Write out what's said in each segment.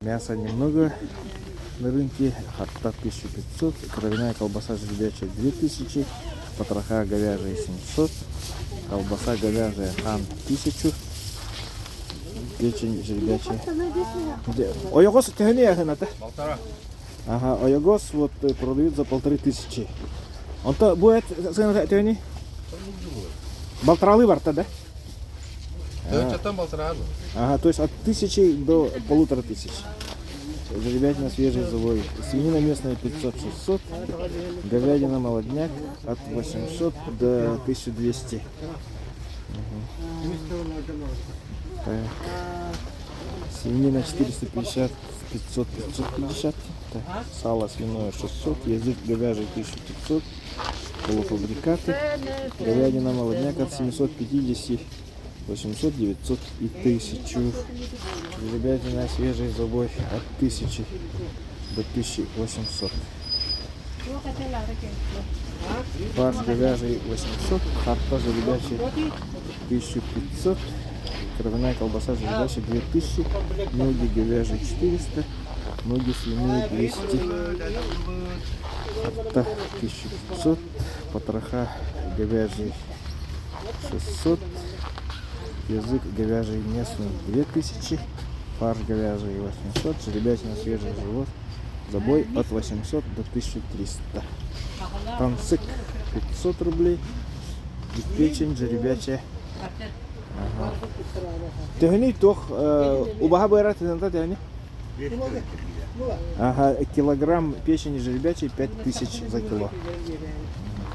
Мяса немного на рынке, харта 1500, кровяная колбаса жеребячая 2000, потроха говяжья 700, колбаса говяжья хан 1000, печень жеребячая. Ойогос тягни ахната? Полтора. Ага, ойогос вот продают за 1500. Он-то будет тягни? Болтралы варта, да? Да, там полтора. Ага, то есть от 1000 до 1500. Жеребятина свежий завой. Свинина местная 500-600. Говядина молодняк от 800 до 1200. Угу. Так. Свинина 450, 500, 550. Так. Сало свиное 600. Язык говяжий 1500. Полуфабрикаты. Говядина молодняк от 750. 800, 900 и 1000. Жеребятина свежий забой от 1000 до 1800. Фарш говяжий 800, харта жеребячий 1500, кровяная колбаса жеребячая 2000, ноги говяжий 400, ноги свиные 200, харта 1500, потроха говяжий 600, язык говяжий местный 2000, фарш говяжий 800, жеребятина свежий живот, забой от 800 до 1300. Танцик 500 рублей и печень жеребячая. Ага. Тягни тох, убага байрат на тягни. Ага, килограмм печени жеребячей 5000 за кило.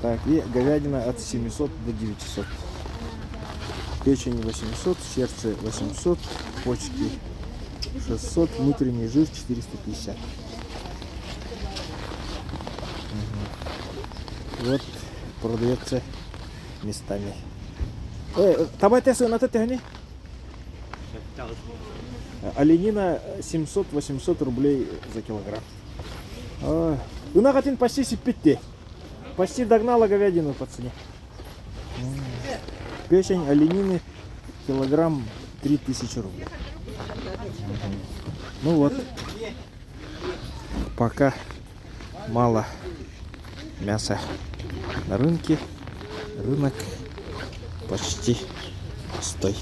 Так, и говядина от 700 до 900. Печень 800, сердце 800, почки 600, внутренний жир 450. Угу. Вот продается местами. Табайтесы на тетяни? Оленина 700-800 рублей за килограмм. Унагатин почти сиппетти. Почти догнала говядину по цене. Печень оленины килограмм 3000 рублей. Ну вот, пока мало мяса на рынке, рынок почти пустой.